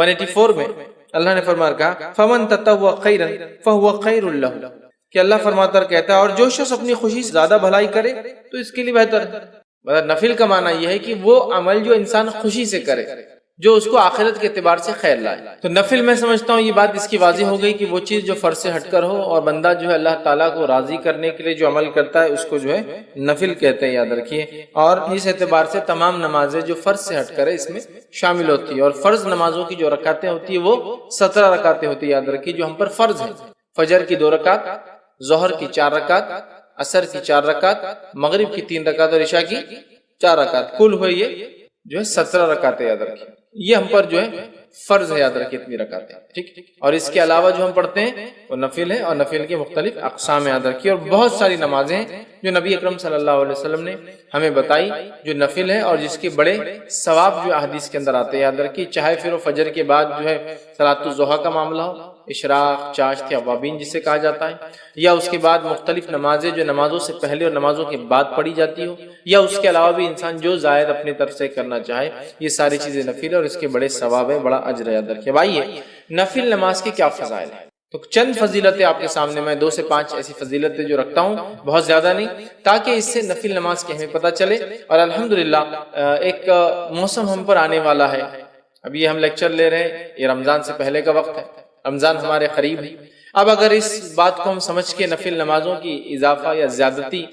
184 میں اللہ نے فرما کہا فمن تطوع خیرا فهو خیر له، کہ اللہ فرماتا کہتا ہے اور جو شخص اپنی خوشی سے زیادہ بھلائی کرے تو اس کے لیے بہتر ہے۔ مطلب نفل کا معنی یہ ہے کہ وہ عمل جو انسان خوشی سے کرے، جو اس کو آخرت کے اعتبار سے خیر لائے۔ تو نفل میں سمجھتا ہوں یہ بات اس کی واضح ہو گئی کہ وہ چیز جو فرض سے ہٹ کر ہو، اور بندہ جو ہے اللہ تعالیٰ کو راضی کرنے کے لیے جو عمل کرتا ہے اس کو جو ہے نفل کہتے ہیں، یاد رکھیے۔ اور اس اعتبار سے تمام نمازیں جو فرض سے ہٹ کر ہے اس میں شامل ہوتی ہے، اور فرض نمازوں کی جو رکعتیں ہوتی ہیں وہ 17 رکعتیں ہوتی ہیں، یاد رکھیے، جو ہم پر فرض ہیں۔ فجر کی 2 رکعت، ظہر کی 4 رکعت، عصر کی 4 رکعت، مغرب کی 3 رکعت اور عشاء کی 4 رکعت، کل ہوئے یہ جو ہے 17 رکعتیں، یاد رکھیے۔ یہ ہم پر جو ہے فرض ہے، یاد رکھیے، اتنی رکعتیں، ٹھیک۔ اور اس کے علاوہ جو ہم پڑھتے ہیں وہ نفل ہے، اور نفل کے مختلف اقسام یاد رکھیے، اور بہت ساری نمازیں ہیں جو نبی اکرم صلی اللہ علیہ وسلم نے ہمیں بتائی جو نفل ہے، اور جس کے بڑے ثواب جو احادیث کے اندر آتے ہیں، یاد رکھیے۔ چاہے پھر وہ فجر کے بعد جو ہے صلاۃ الضحیٰ کا معاملہ ہو، اشراق، چاشت یا اوابین جسے کہا جاتا ہے، یا اس کے بعد مختلف نمازیں جو نمازوں سے پہلے اور نمازوں کے بعد پڑھی جاتی ہو، یا اس کے علاوہ بھی انسان جو زائد اپنی طرف سے کرنا چاہے، یہ ساری چیزیں نفل ہے اور اس کے بڑے ثواب ہے، بڑا اجر ہے، یاد رکھیے۔ بھائی نفل نماز کے کیا فضائل ہیں؟ تو چند فضیلتیں آپ کے سامنے، میں 2 سے 5 ایسی فضیلتیں جو رکھتا ہوں، بہت زیادہ نہیں، تاکہ اس سے نفل نماز کی ہمیں پتہ چلے۔ اور الحمدللہ ایک موسم ہم پر آنے والا ہے، ابھی ہم لیکچر لے رہے ہیں، یہ رمضان سے پہلے کا وقت ہے، رمضان ہمارے قریب ہے۔ اب اگر اس بات کو ہم سمجھ کے نفل نمازوں کی اضافہ یا زیادتی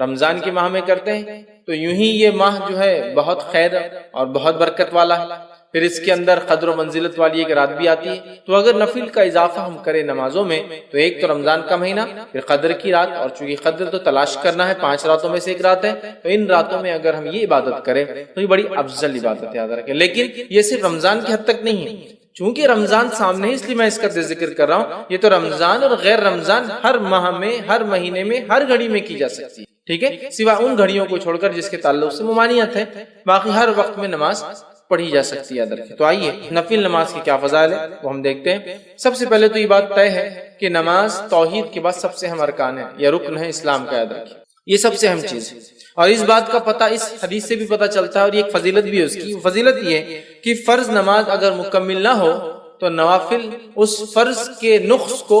رمضان کے ماہ میں کرتے ہیں تو یوں ہی یہ ماہ جو ہے بہت خیر اور بہت برکت والا ہے، پھر اس کے اندر قدر و منزلت والی ایک رات بھی آتی ہے۔ تو اگر نفل کا اضافہ ہم کریں نمازوں میں تو ایک تو رمضان کا مہینہ، پھر قدر کی رات، اور چونکہ قدر تو تلاش کرنا ہے، 5 راتوں میں سے ایک رات ہے، تو ان راتوں میں اگر ہم یہ عبادت کریں تو یہ بڑی افضل عبادت ہے، یاد رکھیں۔ لیکن یہ صرف رمضان کی حد تک نہیں ہے، چونکہ رمضان سامنے ہے اس لیے میں اس کا ذکر کر رہا ہوں۔ یہ تو رمضان اور غیر رمضان ہر ماہ میں، ہر مہینے میں، ہر گھڑی میں کی جا سکتی ہے، ٹھیک ہے، سوائے ان گھڑیوں کو چھوڑ کر جس کے تعلق سے ممانعت ہے، باقی ہر وقت میں نماز پڑھی جا سکتی ہے، یاد رکھیں۔ تو آئیے نفل نماز کی کیا فضائل ہے وہ ہم دیکھتے ہیں۔ سب سے پہلے تو یہ بات طے ہے کہ نماز توحید کے بعد سب سے اہم ارکان ہے یا رکن ہے اسلام کا، یاد رکھیں، یہ سب سے اہم چیز ہے۔ اور اس بات کا پتہ اس حدیث سے بھی پتہ چلتا ہے، اور یہ ایک فضیلت بھی ہے اس کی۔ فضیلت یہ ہے کہ فرض نماز اگر مکمل نہ ہو تو نوافل اس فرض کے نقص کو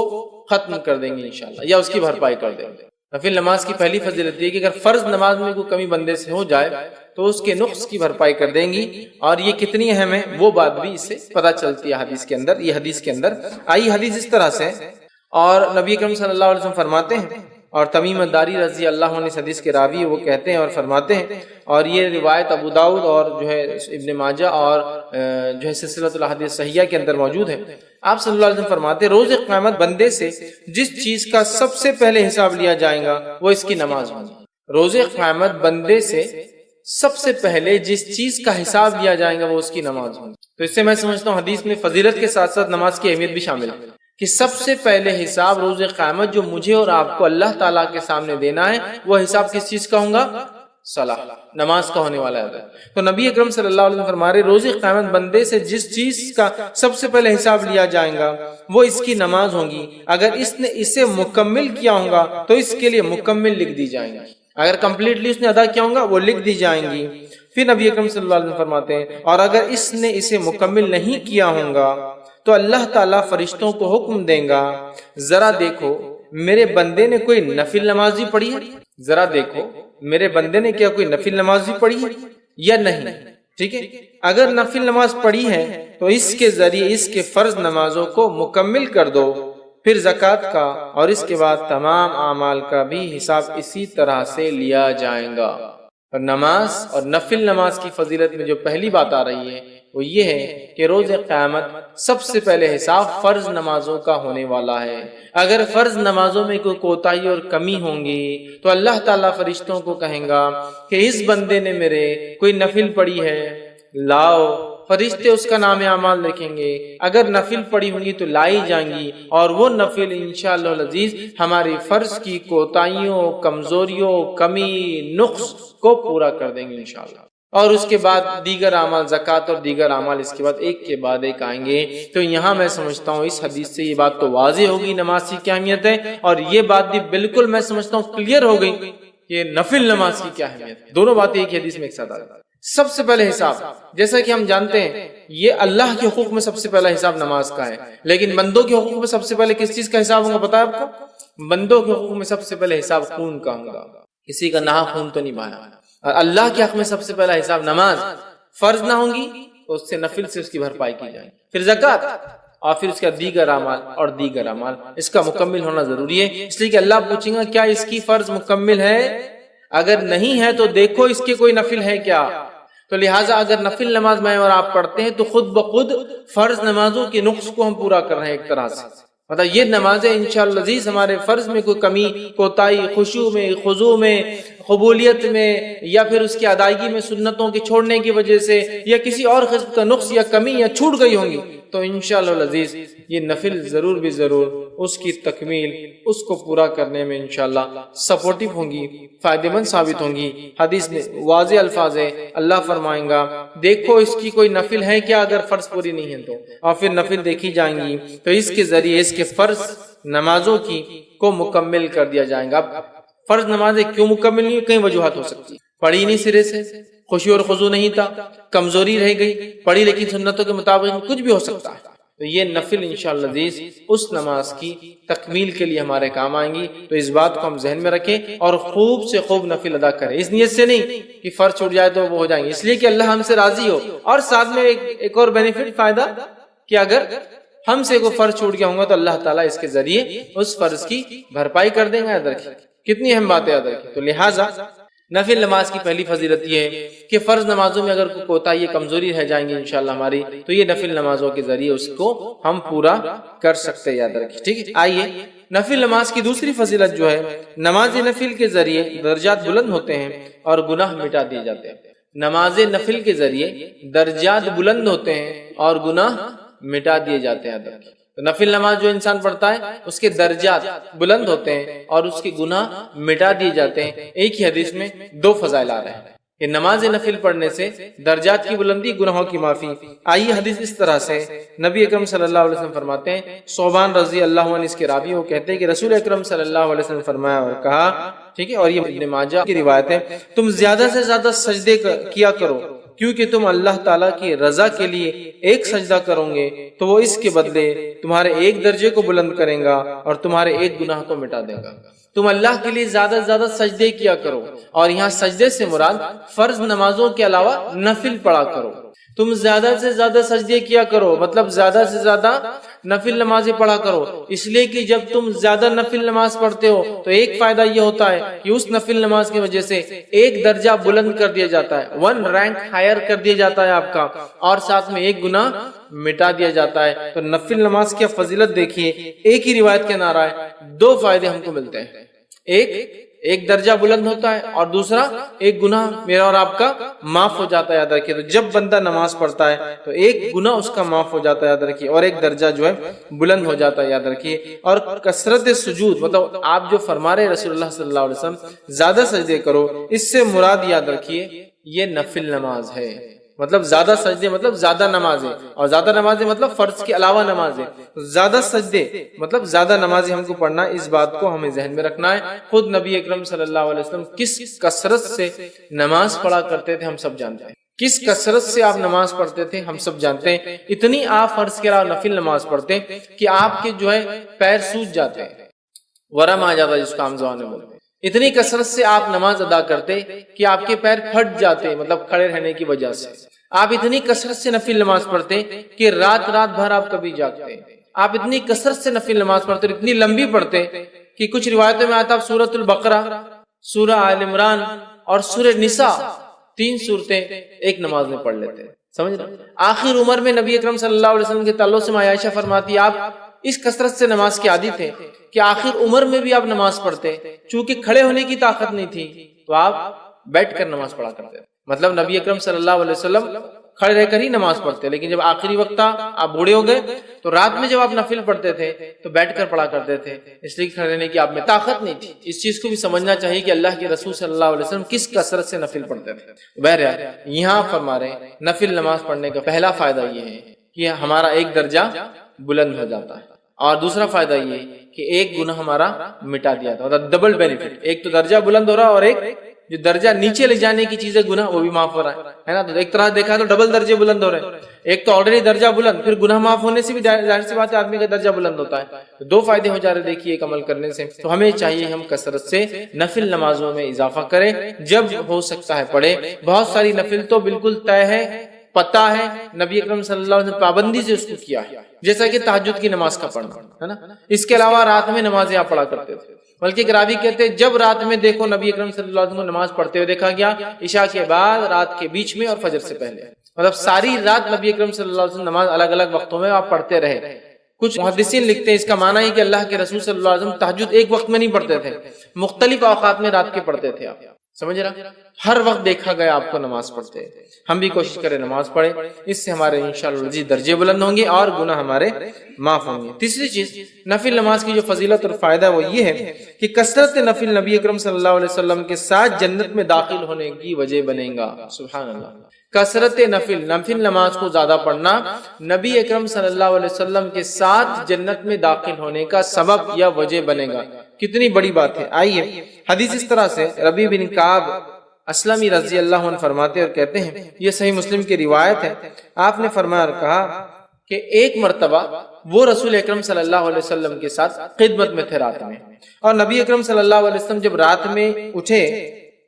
ختم کر دیں گے انشاءاللہ، یا اس کی بھرپائی کر دیں گے۔ نفل نماز کی پہلی فضیلت یہ کہ اگر فرض نماز میں کوئی کمی بندے سے ہو جائے تو اس کے نقص کی بھرپائی کر دیں گی، اور یہ کتنی اہم ہے وہ بات بھی اس سے پتہ چلتی ہے حدیث کے اندر۔ یہ حدیث کے اندر آئی حدیث اس طرح سے، اور نبی اکرم صلی اللہ علیہ وسلم فرماتے ہیں، اور تمیم الداری رضی اللہ عنہ اس حدیث کے راوی وہ کہتے ہیں اور فرماتے ہیں، اور یہ روایت ابو داؤد اور جو ہے ابن ماجہ اور جو ہے سلسلۃ الاحادیث صحیحہ کے اندر موجود ہے۔ آپ صلی اللہ علیہ وسلم فرماتے ہیں روز قیامت بندے سے جس چیز کا سب سے پہلے حساب لیا جائے گا وہ اس کی نماز ہوگی۔ روز قیامت بندے سے سب سے پہلے جس چیز کا حساب لیا جائے گا وہ اس کی نماز ہوگی۔ تو اس سے میں سمجھتا ہوں حدیث میں فضیلت کے ساتھ ساتھ نماز کی اہمیت بھی شامل ہے کہ سب سے پہلے حساب روز قیامت جو مجھے اور آپ کو اللہ تعالیٰ کے سامنے دینا ہے وہ حساب کس چیز کا ہوگا؟ صلاح، نماز کا ہونے والا ہے۔ تو نبی اکرم صلی اللہ علیہ وسلم فرما رہے روز قیامت بندے سے جس چیز کا سب سے پہلے حساب لیا جائے گا وہ اس کی نماز ہوگی، اگر اس نے اسے مکمل کیا ہوگا تو اس کے لیے مکمل لکھ دی جائیں گی، اگر کمپلیٹلی اس نے ادا کیا ہوگا وہ لکھ دی جائیں گی۔ پھر نبی اکرم صلی اللہ علیہ وسلم فرماتے ہیں اور اگر اس نے اسے مکمل نہیں کیا ہوگا تو اللہ تعالیٰ فرشتوں کو حکم دیں گا ذرا دیکھو میرے بندے نے کوئی نفل نماز بھی پڑھی ہے، ذرا دیکھو میرے بندے نے کیا کوئی نفل نماز بھی پڑھی ہے یا نہیں، ٹھیک ہے۔ اگر نفل نماز پڑھی ہے تو اس کے ذریعے اس کے فرض نمازوں کو مکمل کر دو، پھر زکوٰۃ کا اور اس کے بعد تمام اعمال کا بھی حساب اسی طرح سے لیا جائے گا۔ اور نماز اور نفل نماز کی فضیلت میں جو پہلی بات آ رہی ہے وہ یہ ہے کہ روز قیامت سب سے پہلے حساب فرض نمازوں کا ہونے والا ہے۔ اگر فرض نمازوں میں کوئی کوتاہی اور کمی ہوں گی تو اللہ تعالیٰ فرشتوں کو کہیں گا کہ اس بندے نے میرے کوئی نفل پڑھی ہے، لاؤ، فرشتے اس کا نام اعمال لکھیں گے، اگر نفل پڑھی ہوں گی تو لائی جائیں گی، اور وہ نفل انشاءاللہ العزیز ہماری فرض کی کوتاہیوں، کمزوریوں، کمی، نقص کو پورا کر دیں گے انشاءاللہ۔ اور اس کے بعد دیگر اعمال، زکوٰۃ اور دیگر اعمال اس کے بعد ایک کے بعد ایک آئیں گے۔ تو یہاں میں سمجھتا ہوں اس حدیث سے یہ بات تو واضح ہوگی نماز کی کیا اہمیت ہے، اور یہ بات بھی بالکل میں سمجھتا ہوں کلیئر ہو گئی کہ نفل نماز کی کیا اہمیت ہے۔ دونوں باتیں ایک حدیث میں ایک ساتھ آ گئی۔ سب سے پہلے حساب، جیسا کہ ہم جانتے ہیں یہ اللہ کے حقوق میں سب سے پہلا حساب نماز کا ہے، لیکن بندوں کے حقوق میں سب سے پہلے کس چیز کا حساب ہوگا پتا ہے آپ کو؟ بندوں کے حقوق میں سب سے پہلے حساب خون کا ہوگا، کسی کا ناحق خون تو نہیں بہانا۔ اور اللہ کے حق میں سب سے پہلا حساب نماز، فرض نہ ہوں گی تو اس سے نفل سے اس کی بھرپائی کی جائے، پھر زکوٰۃ، اور پھر اس کا دیگر اعمال اور دیگر اعمال، اس کا مکمل ہونا ضروری ہے۔ اس لیے کہ اللہ پوچھیں گا کیا اس کی فرض مکمل ہے؟ اگر نہیں ہے تو دیکھو اس کے کوئی نفل ہے کیا۔ تو لہٰذا اگر نفل نماز میں اور آپ پڑھتے ہیں تو خود بخود فرض نمازوں کے نقص کو ہم پورا کر رہے ہیں ایک طرح سے، مطلب یہ نمازیں انشاءاللہ عزیز ہمارے فرض میں کوئی کمی کوتاہی، خشوع میں، خضوع میں، قبولیت میں، یا پھر اس کی ادائیگی میں سنتوں کے چھوڑنے کی وجہ سے یا کسی اور قسم کا نقص یا کمی یا چھوٹ گئی ہوں گی تو انشاءاللہ العزیز یہ نفل ضرور بھی ضرور اس کی تکمیل، اس کو پورا کرنے میں انشاءاللہ سپورٹیو ہوں گی، فائدہ مند ثابت ہوں گی۔ حدیث میں واضح الفاظ ہے، اللہ فرمائیں گا دیکھو اس کی کوئی نفل ہے کیا اگر فرض پوری نہیں ہے تو، اور پھر نفل دیکھی جائیں گی تو اس کے ذریعے اس کے فرض نمازوں کی کو مکمل کر دیا جائے گا۔ اب فرض نمازیں کیوں مکمل نہیں؟ کئی وجوہات ہو سکتی، پڑھی نہیں سرے سے، خشوع اور خضوع نہیں تھا، کمزوری رہ گئی، پڑھی لیکن سنتوں کے مطابق، کچھ بھی ہو سکتا ہے۔ تو یہ نفل انشاءاللہ عزیز اس نماز کی تکمیل کے لیے ہمارے کام آئیں گی، تو اس بات کو ہم ذہن میں رکھیں اور خوب سے خوب نفل ادا کریں، اس نیت سے نہیں کہ فرض چھوٹ جائے تو وہ ہو جائیں گے، اس لیے کہ اللہ ہم سے راضی ہو، اور ساتھ میں ایک اور بینیفٹ فائدہ کہ اگر ہم سے کوئی فرض چھوٹ گیا ہوگا تو اللہ تعالیٰ اس کے ذریعے اس فرض کی بھرپائی کر دیں گے۔ یاد رکھیں کتنی اہم بات ہے، یاد رکھیں۔ تو لہٰذا نفل نماز کی پہلی فضیلت یہ ہے کہ فرض نمازوں میں اگر کوئی کوتاہی کمزوری رہ جائیں گی انشاءاللہ ہماری، تو یہ نفل نمازوں کے ذریعے اس کو ہم پورا کر سکتے ہیں، یاد رکھیں، ٹھیک ہے۔ آئیے نفل نماز کی دوسری فضیلت جو ہے، نماز نفل کے ذریعے درجات بلند ہوتے ہیں اور گناہ مٹا دیے جاتے ہیں۔ نماز نفل کے ذریعے درجات بلند ہوتے ہیں اور گناہ مٹا دیے جاتے ہیں۔ تو نفل نماز جو انسان پڑھتا ہے اس کے درجات بلند ہوتے ہیں اور اس کے گناہ مٹا دیے جاتے ہیں۔ ایک ہی حدیث میں دو فضائل آ رہے ہیں کہ نماز نفل پڑھنے سے درجات کی بلندی، گناہوں کی معافی۔ آئیے حدیث اس طرح سے، نبی اکرم صلی اللہ علیہ وسلم فرماتے ہیں، صوبان رضی اللہ عنہ اس کے راوی وہ کہتے ہیں کہ رسول اکرم صلی اللہ علیہ وسلم فرمایا اور کہا، ٹھیک ہے، اور یہ ابن ماجہ کی روایت ہے، تم زیادہ سے زیادہ سجدے کیا کرو، کیونکہ تم اللہ تعالیٰ کی رضا کے لیے ایک سجدہ کرو گے تو وہ اس کے بدلے تمہارے ایک درجے کو بلند کرے گا اور تمہارے ایک گناہ کو مٹا دے گا۔ تم اللہ کے لیے زیادہ سے زیادہ سجدے کیا کرو، اور یہاں سجدے سے مراد فرض نمازوں کے علاوہ نفل پڑھا کرو۔ تم زیادہ سے زیادہ سجدے کیا کرو مطلب زیادہ سے زیادہ نفل نمازیں پڑھا کرو، اس لیے کہ جب تم زیادہ نفل نماز پڑھتے ہو تو ایک فائدہ یہ ہوتا ہے کہ اس نفل نماز کی وجہ سے ایک درجہ بلند کر دیا جاتا ہے، 1 رینک ہائر کر دیا جاتا ہے آپ کا، اور ساتھ میں ایک گناہ مٹا دیا جاتا ہے۔ تو نفل نماز کی فضیلت دیکھیے، ایک ہی روایت کے نعرہ ہے، 2 فائدے ہم کو ملتے ہیں، ایک درجہ بلند ہوتا ہے اور دوسرا ایک گناہ میرا اور آپ کا معاف ہو جاتا ہے۔ یاد رکھیے، تو جب بندہ نماز پڑھتا ہے تو ایک گناہ اس کا معاف ہو جاتا ہے، یاد رکھیے، اور ایک درجہ جو ہے بلند ہو جاتا ہے، یاد رکھیے۔ اور کثرت سجود، مطلب آپ جو فرما رہے رسول اللہ صلی اللہ علیہ وسلم زیادہ سجدے کرو، اس سے مراد یاد رکھیے یہ نفل نماز ہے، مطلب زیادہ سجدے مطلب زیادہ نمازیں، اور زیادہ نمازیں مطلب فرض کے علاوہ نمازیں، زیادہ سجدے مطلب زیادہ نمازیں ہم کو پڑھنا، اس بات کو ہمیں ذہن میں رکھنا ہے۔ خود نبی اکرم صلی اللہ علیہ وسلم کس کثرت سے نماز پڑھا کرتے تھے ہم سب جانتے ہیں، کس کثرت سے آپ نماز پڑھتے تھے ہم سب جانتے ہیں۔ اتنی آپ فرض کے علاوہ نفل نماز پڑھتے کہ آپ کے جو ہے پیر سوج جاتے ہیں، ورم آ جاتا جس کو عام زبان میں بولتے ہیں۔ اتنی کثرت سے آپ نماز ادا کرتے کہ آپ کے پیر پھٹ جاتے، مطلب کھڑے رہنے کی وجہ سے۔ آپ اتنی کثرت سے نفل نماز پڑھتے کہ رات بھر آپ کبھی جاگتے۔ آپ اتنی کثرت سے نفل نماز پڑھتے، اتنی لمبی پڑھتے کہ کچھ روایتوں میں آتا آپ سورۃ البقرہ، سورہ آل عمران اور سورہ نساء 3 سورتیں ایک نماز میں پڑھ لیتے، سمجھ رہے؟ آخر عمر میں نبی اکرم صلی اللہ علیہ وسلم کے تعلق سے عائشہ فرماتی آپ اس کثرت سے نماز کے عادی تھے کہ آخر عمر میں بھی آپ نماز پڑھتے، چونکہ کھڑے ہونے کی طاقت نہیں تھی تو آپ بیٹھ کر نماز پڑھا کرتے، مطلب نبی اکرم صلی اللہ علیہ وسلم کھڑے رہ کر ہی نماز پڑھتے، لیکن جب آخری وقت تھا آپ بوڑھے ہو گئے تو رات میں جب آپ نفل پڑھتے تھے تو بیٹھ کر پڑھا کرتے تھے، اس لیے کھڑے رہنے کی آپ میں طاقت نہیں تھی۔ اس چیز کو بھی سمجھنا چاہیے کہ اللہ کے رسول صلی اللہ علیہ وسلم کس کثرت سے نفل پڑھتے تھے۔ بہرحال یہاں فرما رہے ہیں نفل نماز پڑھنے کا پہلا فائدہ یہ ہے کہ ہمارا ایک درجہ بلند ہو جاتا ہے، اور دوسرا فائدہ یہ کہ ایک گناہ ہمارا مٹا دیا تھا، ڈبل بینیفٹ، ایک تو درجہ بلند ہو رہا اور ایک جو درجہ نیچے لے جانے کی چیزیں گناہ وہ بھی معاف ہو رہا ہے نا. تو ایک طرح دیکھا تو ڈبل درجے بلند ہو رہے ہیں. ایک تو آلریڈی درجہ بلند، پھر گناہ معاف ہونے سے بھی ظاہر سی بات ہے آدمی کا درجہ بلند ہوتا ہے. تو دو فائدے ہو جا رہے دیکھیے ایک عمل کرنے سے. تو ہمیں چاہیے ہم کثرت سے نفل نمازوں میں اضافہ کریں، جب ہو سکتا ہے پڑھے. بہت ساری نفل تو بالکل طے ہے، پتہ ہے، نبی اکرم صلی اللہ علیہ وسلم پابندی سے اس کو کیا ہے، جیسا کہ تہجد کی نماز کا پڑھنا ہے نا. اس کے علاوہ رات میں نمازیں آپ پڑھا کرتے تھے، بلکہ ایک راوی کہتے ہیں جب رات میں دیکھو نبی اکرم صلی اللہ علیہ وسلم کو نماز پڑھتے ہوئے دیکھا گیا، عشاء کے بعد، رات کے بیچ میں اور فجر سے پہلے. مطلب ساری رات نبی اکرم صلی اللہ علیہ وسلم نماز الگ الگ وقتوں میں آپ پڑھتے رہے. کچھ محدثین لکھتے ہیں اس کا معنی ہے کہ اللہ کے رسول صلی اللہ علیہ وسلم تہجد ایک وقت میں نہیں پڑھتے تھے، مختلف اوقات میں رات کے پڑھتے تھے. آپ سمجھ رہا، ہر وقت دیکھا گیا آپ کو نماز پڑھتے. ہم بھی کوشش کریں نماز پڑھیں، اس سے ہمارے انشاءاللہ درجے بلند ہوں گے اور گناہ ہمارے معاف ہوں گے. تیسری چیز نفل نماز کی جو فضیلت اور فائدہ وہ یہ ہے کہ کثرت نفل نبی اکرم صلی اللہ علیہ وسلم کے ساتھ جنت میں داخل ہونے کی وجہ بنے گا. سبحان اللہ. کثرت نفل نماز کو زیادہ پڑھنا نبی اکرم صلی اللہ علیہ وسلم کے ساتھ جنت میں داخل ہونے کا سبب یا وجہ بنے گا. کتنی بڑی بات ہے. آئیے حدیث اس طرح سے ربیع بن کعب اسلمی رضی اللہ عنہ فرماتے اور کہتے ہیں، یہ صحیح مسلم کی روایت ہے، آپ نے فرمایا اور کہا کہ ایک مرتبہ وہ رسول اکرم صلی اللہ علیہ وسلم کے ساتھ خدمت میں تھے رات میں، اور نبی اکرم صلی اللہ علیہ وسلم جب رات میں اٹھے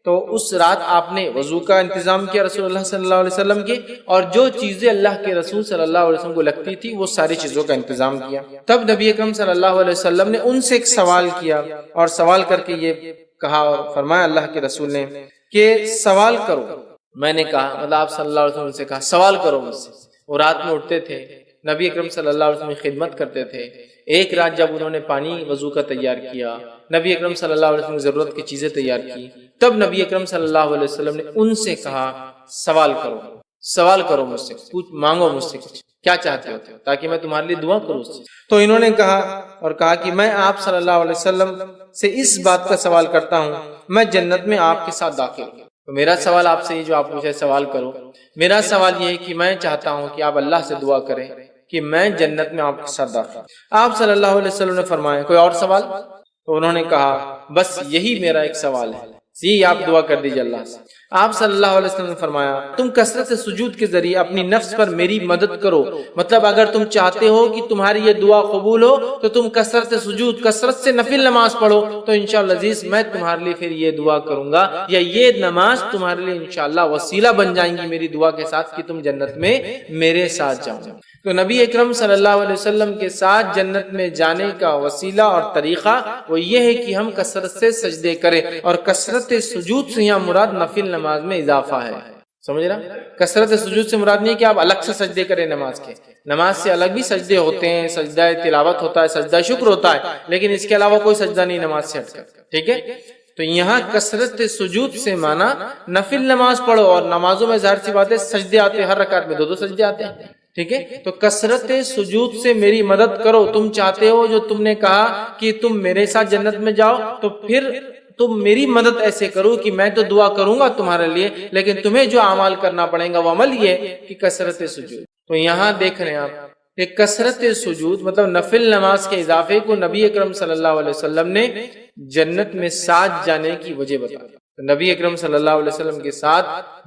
تو اس رات آپ نے وضو کا انتظام کیا رسول اللہ صلی اللہ علیہ وسلم کے، اور جو چیزیں اللہ کے رسول صلی اللہ علیہ وسلم کو لگتی تھی وہ ساری چیزوں کا انتظام کیا. تب نبی اکرم صلی اللہ علیہ وسلم نے ان سے ایک سوال کیا، اور سوال کر کے یہ کہا اور فرمایا اللہ کے رسول نے کہ سوال کرو. میں نے کہا، مطلب آپ صلی اللہ علیہ وسلم سے کہا سوال کرو مجھ سے. وہ رات میں اٹھتے تھے، نبی اکرم صلی اللہ علیہ وسلم کی خدمت کرتے تھے. ایک رات جب انہوں نے پانی وضو کا تیار کیا، نبی اکرم صلی اللہ علیہ وسلم کی ضرورت کی چیزیں تیار کی، تب نبی اکرم صلی اللہ علیہ وسلم نے ان سے کہا سوال کرو، سوال کرو مجھ سے، کچھ مانگو مجھ سے، کچھ کیا چاہتے ہو تاکہ میں تمہارے لیے دعا کروں. تو انہوں نے کہا اور کہا کہ میں آپ صلی اللہ علیہ وسلم سے اس بات کا سوال کرتا ہوں، میں جنت میں آپ کے ساتھ داخل ہوں. تو میرا سوال آپ سے یہ جو آپ مجھے سوال کرو، میرا سوال یہ ہے کہ میں چاہتا ہوں کہ آپ اللہ سے دعا کریں کہ میں جنت میں آپ کے ساتھ داخل. آپ صلی اللہ علیہ وسلم نے فرمایا کوئی اور سوال؟ تو انہوں نے کہا بس یہی میرا ایک سوال ہے، یہی آپ دعا کر دیجئے اللہ سے. آپ صلی اللہ علیہ وسلم نے فرمایا تم کثرت سجود کے ذریعے اپنی نفس پر میری مدد کرو. مطلب اگر تم چاہتے ہو کہ تمہاری یہ دعا قبول ہو تو تم کثرت سجود، کثرت سے نفل نماز پڑھو، تو انشاءاللہ عزیز میں تمہارے لیے پھر یہ دعا کروں گا، یا یہ نماز تمہارے لیے انشاءاللہ وسیلہ بن جائیں گی میری دعا کے ساتھ کہ تم جنت میں میرے ساتھ جاؤ. تو نبی اکرم صلی اللہ علیہ وسلم کے ساتھ جنت میں جانے کا وسیلہ اور طریقہ وہ یہ ہے کہ ہم کثرت سے سجدے کریں، اور کثرت سجود سے یہاں مراد نفل نماز میں اضافہ ہے. سمجھ رہا؟ کثرت سجود سے مراد نہیں کہ آپ الگ سے سجدے کریں نماز کے، نماز سے الگ بھی سجدے ہوتے ہیں، سجدہ تلاوت ہوتا ہے، سجدہ شکر ہوتا ہے، لیکن اس کے علاوہ کوئی سجدہ نہیں نماز سے ہٹ کر. ٹھیک ہے؟ تو یہاں کثرت سجود سے مانا نفل نماز پڑھو، اور نمازوں میں ظاہر سی بات ہے سجدے آتے ہیں، ہر رکعت میں دو سجدے آتے ہیں. ٹھیک ہے؟ تو کثرت سجود سے میری مدد کرو. تم چاہتے ہو، جو تم نے کہا کہ تم میرے ساتھ جنت میں جاؤ، تو پھر تم میری مدد ایسے کرو کہ میں تو دعا کروں گا تمہارے لیے، لیکن تمہیں جو عمل کرنا پڑے گا وہ عمل یہ کہ کثرت سجود. تو یہاں دیکھ رہے ہیں آپ کہ کثرت سجود مطلب نفل نماز کے اضافے کو نبی اکرم صلی اللہ علیہ وسلم نے جنت میں ساتھ جانے کی وجہ بتائی. نبی اکرم صلی اللہ علیہ وسلم کے ساتھ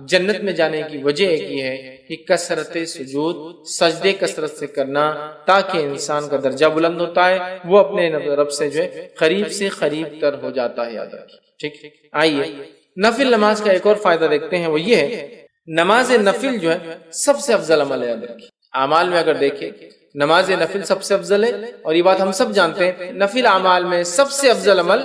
جنت میں جانے کی وجہ ایک یہ ہے کہ کثرت سجود، سجدے کثرت سے کرنا، تاکہ انسان کا درجہ بلند ہوتا ہے، وہ اپنے رب سے جو ہے قریب سے قریب تر ہو جاتا ہے. یاد رکھیے. ٹھیک. آئیے نفل نماز کا ایک اور فائدہ دیکھتے ہیں، وہ یہ ہے نماز نفل جو ہے سب سے افضل عمل ہے. یاد رکھیے اعمال میں اگر دیکھیں نماز نفل سب سے افضل ہے، اور یہ بات ہم سب جانتے ہیں. نفل اعمال میں سب سے افضل عمل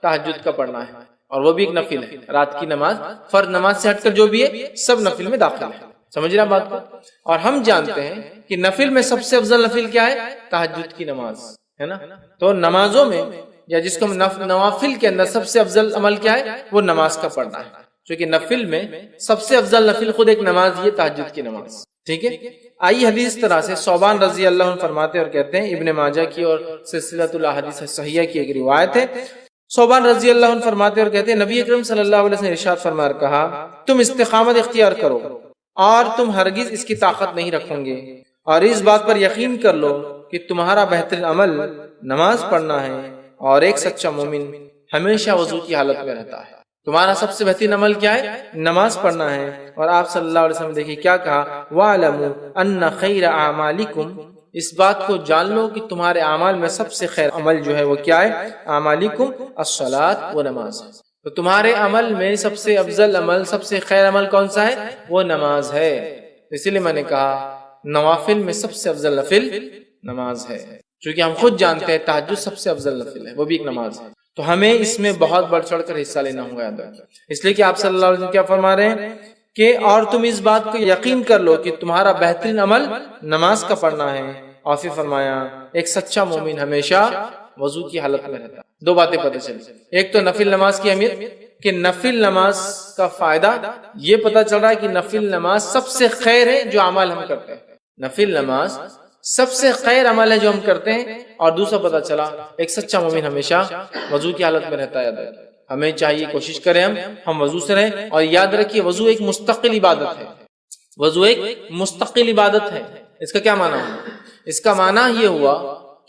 تہجد کا پڑھنا ہے، اور وہ بھی ایک نفل ہے. رات کی نماز فرض نماز سے ہٹ کر جو بھی ہے سب نفل میں داخل ہے. سمجھ رہے ہیں بات کو؟ اور ہم جانتے ہیں کہ نفل میں سب سے افضل نفل کیا ہے؟ تہجد کی نماز ہے نا. تو نمازوں میں یا جس کو نوافل کے اندر سب سے افضل عمل کیا ہے؟ وہ نماز کا پڑھنا ہے. چونکہ نفل میں سب سے افضل نفل خود ایک نماز، یہ تہجد کی نماز. ٹھیک ہے. آئیے حدیث طرح سے ثوبان رضی اللہ عنہ فرماتے اور کہتے ہیں، ابن ماجہ کی اور سلسلۃ الاحادیث صحیحہ کی ایک روایت ہے. ثوبان رضی اللہ عنہ فرماتے اور کہتے ہیں نبی اکرم صلی اللہ علیہ وسلم نے ارشاد فرمایا کہا تم استقامت اختیار کرو اور تم ہرگز اس کی طاقت نہیں رکھو گے، اور اس بات پر یقین کر لو کہ تمہارا بہترین عمل نماز پڑھنا ہے، اور ایک سچا مومن ہمیشہ وضو کی حالت میں رہتا ہے. تمہارا سب سے بہترین عمل کیا ہے؟ نماز پڑھنا ہے. اور آپ صلی اللہ علیہ وسلم دیکھیے کیا کہا، وَاعْلَمُوا أَنَّ خَيْرَ أَعْمَالِكُمْ، اس بات کو جان لو کہ تمہارے اعمال میں سب سے خیر عمل جو ہے وہ کیا ہے؟ اعمالکم الصلاۃ و نماز. تو تمہارے عمل میں سب سے افضل عمل، سب سے خیر عمل کون سا ہے؟ وہ نماز ہے. اسی لیے میں نے کہا نوافل میں سب سے افضل نفل نماز ہے، چونکہ ہم خود جانتے ہیں تہجد سب سے افضل نفل ہے، وہ بھی ایک نماز ہے. تو ہمیں اس میں بہت بڑھ چڑھ کر حصہ لینا ہوگا. اس لیے کہ آپ صلی اللہ علیہ وسلم کیا فرما رہے ہیں کہ اور تم اس بات کو یقین کر لو کہ تمہارا بہترین عمل نماز کا پڑھنا ہے. اور پھر فرمایا ایک سچا مومن ہمیشہ وضو کی حالت میں رہتا. دو باتیں پتہ چلی، ایک تو نفل نماز کی اہمیت کہ نفل نماز کا فائدہ یہ پتہ چل رہا ہے کہ نفل نماز سب سے خیر ہے جو عمل ہم کرتے ہیں. نفل نماز سب سے خیر عمل ہے جو ہم کرتے ہیں. اور دوسرا پتہ چلا ایک سچا مومن ہمیشہ وضو کی حالت میں رہتا ہے. ہمیں چاہیے کوشش کریں ہم وضو سے رہیں. اور یاد رکھیے وضو ایک مستقل عبادت ہے. وضو ایک مستقل عبادت ہے. اس کا کیا معنی ہے؟ اس کا معنی یہ ہوا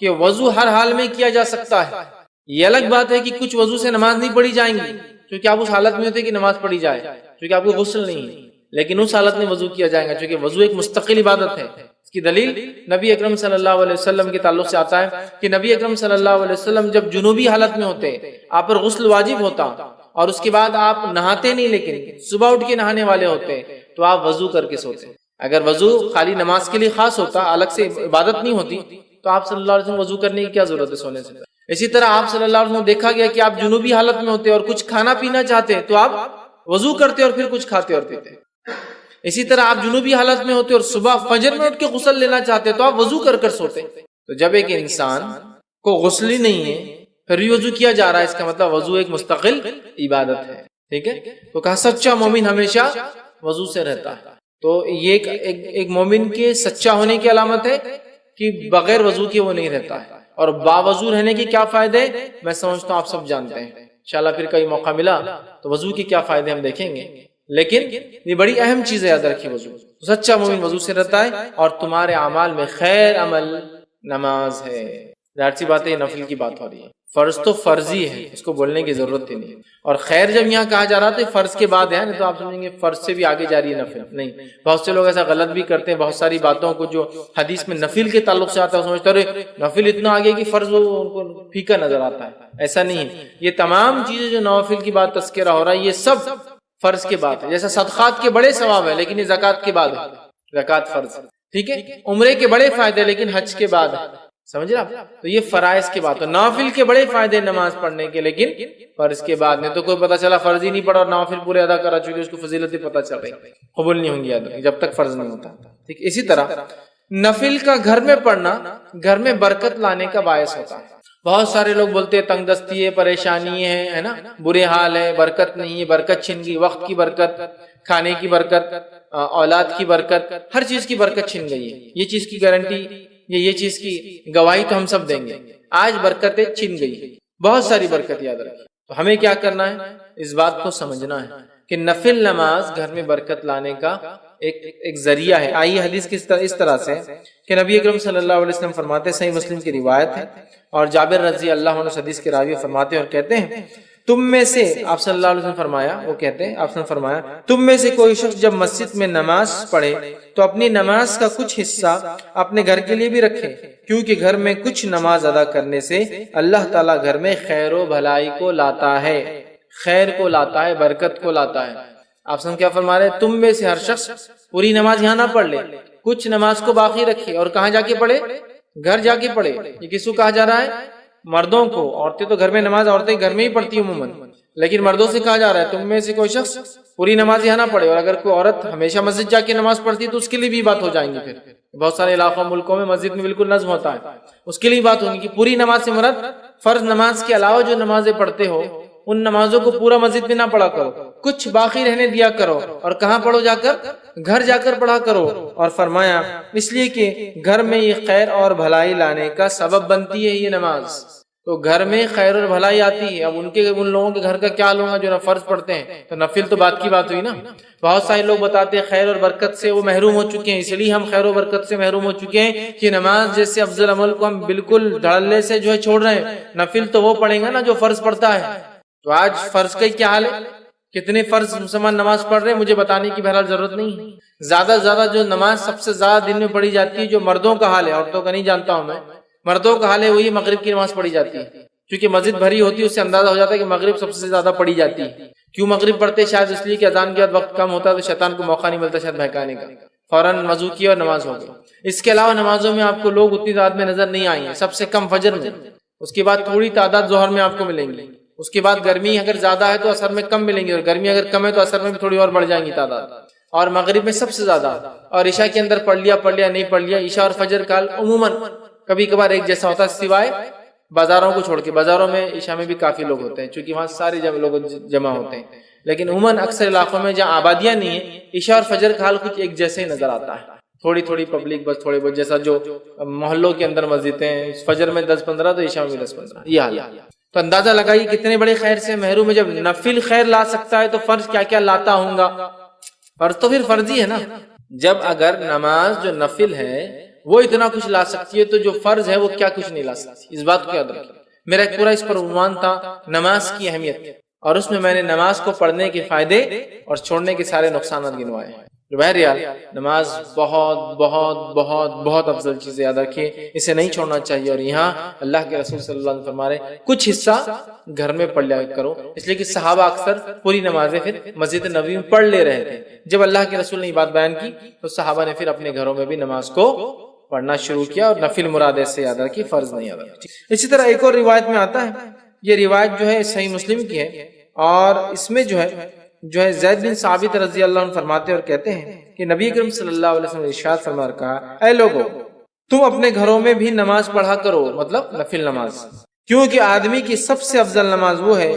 کہ وضو ہر حال میں کیا جا سکتا ہے. یہ الگ بات ہے کہ کچھ وضو سے نماز نہیں پڑھی جائیں گی کیونکہ آپ اس حالت میں ہوتے کہ نماز پڑھی جائے، کیونکہ آپ کو غسل نہیں ہے، لیکن اس حالت میں وضو کیا جائے گا کیونکہ وضو ایک مستقل عبادت ہے. اس کی دلیل نبی اکرم صلی اللہ علیہ وسلم کے تعلق سے آتا ہے کہ نبی اکرم صلی اللہ علیہ وسلم جب جنوبی حالت میں ہوتے آپ پر غسل واجب ہوتا اور اس کے بعد آپ نہاتے نہیں، لیکن صبح اٹھ کے نہانے والے ہوتے تو آپ وضو کر کے سوتے. اگر وضو خالی نماز کے لیے خاص ہوتا، الگ سے عبادت نہیں ہوتی، تو آپ صلی اللہ علیہ وسلم وضو کرنے کی کیا ضرورت ہے سونے سے. اسی طرح آپ صلی اللہ علیہ وسلم دیکھا گیا کہ آپ جنوبی حالت میں ہوتے اور کچھ کھانا پینا چاہتے تو آپ وضو کرتے اور پھر کچھ کھاتے اور پیتے. اسی طرح آپ جنوبی حالت میں ہوتے اور صبح فجر میں اٹھ کے غسل لینا چاہتے تو آپ وضو کر کر سوتے. تو جب ایک انسان کو غسل ہی نہیں ہے پھر بھی وضو کیا جا رہا ہے، اس کا مطلب وضو ایک مستقل عبادت ہے. ٹھیک ہے، تو کہا سچا مومن ہمیشہ وضو سے رہتا ہے. تو یہ ایک مومن کے سچا ہونے کی علامت ہے کہ بغیر وضو کے وہ نہیں رہتا ہے. اور باوضو رہنے کے کیا فائدے میں سمجھتا ہوں آپ سب جانتے ہیں. انشاءاللہ پھر کئی موقع ملا تو وضو کے کیا فائدے ہم دیکھیں گے، لیکن یہ بڑی اہم چیز ہے یاد رکھیے. وضو سچا مومن وضو سے رہتا ہے اور تمہارے اعمال میں خیر عمل نماز ہے. ظاہر سی بات ہے یہ نفل کی بات ہو رہی ہے. فرض تو فرضی ہے، اس کو بولنے کی ضرورت ہی نہیں. اور خیر جب یہاں کہا جا رہا تھا فرض کے بعد ہے نا، تو آپ سمجھیں گے فرض سے بھی آگے جا رہی ہے نفل. نہیں، بہت سے لوگ ایسا غلط بھی کرتے ہیں. بہت ساری باتوں کو جو حدیث میں نفل کے تعلق سے آتا ہے سمجھتے ہیں نفل اتنا آگے کہ فرض ان کو پھیکا نظر آتا ہے. ایسا نہیں ہے. یہ تمام چیزیں جو نوافل کی بات تذکرہ ہو رہا ہے یہ سب فرض کے بعد ہے. جیسا صدقات کے بڑے ثواب ہے لیکن یہ زکوٰۃ کے بعد ہے. زکوٰۃ فرض، ٹھیک ہے. عمرے کے بڑے فائدے لیکن حج کے بعد ہے. سمجھ رہا؟ تو یہ فرائض کی بات ہے. نوافل کے بڑے فائدے نماز پڑھنے کے لیکن فرض کے بعد. نہیں تو کوئی پتہ چلا فرض ہی نہیں پڑھا اور نوافل پورے ادا کرا چکے اس کو فضیلتیں پتہ چل رہی، قبول نہیں ہوں گی جب تک فرض نہیں ہوتا. ٹھیک. اسی طرح نفل کا گھر میں پڑھنا گھر میں برکت لانے کا باعث ہوتا ہے. بہت سارے لوگ بولتے ہیں تنگ دستی ہے، پریشانی ہے نا، برے حال ہے، برکت نہیں ہے، برکت چھن گئی، وقت کی برکت، کھانے کی برکت، اولاد کی برکت، ہر چیز کی برکت چھن گئی ہے. یہ چیز کی گارنٹی، یہ چیز کی گواہی تو ہم سب دیں گے. آج برکتیں چھن گئی، بہت ساری برکت یاد رکھیں. تو ہمیں کیا کرنا ہے؟ اس بات کو سمجھنا ہے کہ نفل نماز گھر میں برکت لانے کا ایک ذریعہ ہے. آئیے حدیث کی اس طرح سے کہ نبی اکرم صلی اللہ علیہ وسلم فرماتے ہیں، صحیح مسلم کی روایت ہے اور جابر رضی اللہ عنہ حدیث کے راوی فرماتے ہیں اور کہتے ہیں تم میں سے، آپ صلی اللہ علیہ وسلم فرمایا، وہ کہتے ہیں آپ نے فرمایا تم میں سے کوئی شخص جب مسجد میں نماز پڑھے تو اپنی نماز کا کچھ حصہ اپنے گھر کے لیے بھی رکھے، کیونکہ گھر میں کچھ نماز ادا کرنے سے اللہ تعالیٰ گھر میں خیر و بھلائی کو لاتا ہے، خیر کو لاتا ہے، برکت کو لاتا ہے. آپ سن کیا فرما رہے ہیں؟ تم میں سے ہر شخص پوری نماز یہاں نہ پڑھ لے، کچھ نماز کو باقی رکھے اور کہاں جا کے پڑھے؟ گھر جا کے پڑھے. یہ کس کو کہا جا رہا ہے؟ مردوں کو. عورتیں تو گھر میں نماز عورتیں گھر میں ہی پڑھتی عموماً، لیکن مردوں سے کہا جا رہا ہے تم میں سے کوئی شخص پوری نماز یہاں نہ پڑھے. اور اگر کوئی عورت ہمیشہ مسجد جا کے نماز پڑھتی تو اس کے لیے بھی بات ہو جائیں گی. پھر بہت سارے علاقوں ملکوں میں مسجد میں بالکل نظم ہوتا ہے، اس کے لیے بات ہوگی کہ پوری نماز سے مراد فرض نماز کے علاوہ جو نمازیں پڑھتے ہو ان نمازوں کو پورا مسجد میں نہ پڑھا کرو، کچھ باقی رہنے دیا کرو. اور کہاں پڑھو؟ جا کر گھر جا کر پڑھا کرو. اور فرمایا اس لیے کہ گھر میں یہ خیر اور بھلائی لانے کا سبب بنتی ہے یہ نماز. تو گھر میں خیر اور بھلائی آتی ہے. اب ان لوگوں کے گھر کا کیا حال ہوگا جو نہ فرض پڑھتے ہیں. تو نفل تو بات کی بات ہوئی نا. بہت سارے لوگ بتاتے ہیں خیر اور برکت سے وہ محروم ہو چکے ہیں، اس لیے ہم خیر و برکت سے محروم ہو چکے ہیں کہ نماز جیسے افضل عمل کو ہم بالکل دھڑلے سے جو ہے چھوڑ رہے ہیں. نفل تو وہ پڑھیں گا نا جو فرض پڑھتا ہے. تو آج فرض کا کیا حال ہے؟ کتنے فرض مسلمان نماز پڑھ رہے ہیں مجھے بتانے کی بہرحال ضرورت نہیں ہے. زیادہ سے زیادہ جو نماز سب سے زیادہ دن میں پڑھی جاتی ہے، جو مردوں کا حال ہے، عورتوں کا نہیں جانتا ہوں میں، مردوں کا حال ہے وہی مغرب کی نماز پڑھی جاتی ہے. کیونکہ مسجد بھری ہوتی ہے، اس سے اندازہ ہو جاتا ہے کہ مغرب سب سے زیادہ پڑھی جاتی ہے. کیوں مغرب پڑھتے؟ شاید اس لیے کہ اذان کے بعد وقت کم ہوتا ہے تو شیطان کو موقع نہیں ملتا شاید بہکانے کا. فوراً وضو کیا اور نماز ہو گئی. اس کے علاوہ نمازوں میں آپ کو لوگ اتنی تعداد میں نظر نہیں آئی ہیں، سب سے کم فجر میں، اس کے بعد تھوڑی تعداد ظہر میں آپ کو ملیں گی، اس کے بعد گرمی اگر زیادہ ہے تو عصر میں کم ملیں گی، اور گرمی اگر کم ہے تو عصر میں بھی تھوڑی اور بڑھ جائیں گی تعداد، اور مغرب میں سب سے زیادہ، اور عشاء کے اندر پڑھ لیا نہیں پڑھ لیا. عشاء اور فجر کا عموماً کبھی کبھار ایک جیسا ہوتا ہے سوائے بازاروں کو چھوڑ کے. بازاروں میں عشاء میں بھی کافی لوگ ہوتے ہیں چونکہ وہاں سارے لوگ جمع ہوتے ہیں، لیکن عموماً اکثر علاقوں میں جہاں آبادیاں نہیں ہیں عشاء اور فجر کا حال کچھ ایک جیسے ہی نظر آتا ہے. تھوڑی پبلک بس تھوڑے بہت، جیسا جو محلوں کے اندر مسجدیں ہیں فجر میں 10-15 تو عشاء میں 10-15، یہ حال ہے. تو اندازہ لگائیے کتنے بڑے خیر سے محروم ہے. جب نفل خیر لا سکتا ہے تو فرض کیا کیا لاتا ہوں گا. فرض تو پھر فرض ہی ہے نا. جب اگر نماز جو نفل ہے وہ اتنا کچھ لا سکتی ہے تو جو فرض ہے وہ کیا کچھ نہیں لا سکتی. اس بات کو یاد رکھیں. میرا ایک پورا اس پر عنوان تھا نماز کی اہمیت، اور اس میں میں نے نماز کو پڑھنے کے فائدے اور چھوڑنے کے سارے نقصانات گنوائے ہیں. بہرحال نماز بہت بہت بہت بہت افضل چیز ہے، یاد رکھیے اسے نہیں چھوڑنا چاہیے. اور یہاں اللہ کے رسول صلی اللہ علیہ وسلم فرما رہے کچھ حصہ گھر میں پڑھ لیا کرو، اس لیے کہ صحابہ اکثر پوری نمازیں پھر مسجد نبوی میں پڑھ لے رہے تھے. جب اللہ کے رسول نے یہ بات بیان کی تو صحابہ نے پھر اپنے گھروں میں بھی نماز کو پڑھنا شروع کیا، اور نفل مراد ایسے یاد رکھیے، فرض نہیں یاد رکھیے. اسی طرح ایک اور روایت میں آتا ہے، یہ روایت جو ہے صحیح مسلم کی ہے، اور اس میں جو ہے زید بن ثابت رضی اللہ عنہ فرماتے اور کہتے ہیں کہ نبی اکرم صلی اللہ علیہ وسلم نے ارشاد فرما کہا، اے لوگو تم اپنے گھروں میں بھی نماز پڑھا کرو، مطلب نفل نماز، کیونکہ آدمی کی سب سے افضل نماز وہ ہے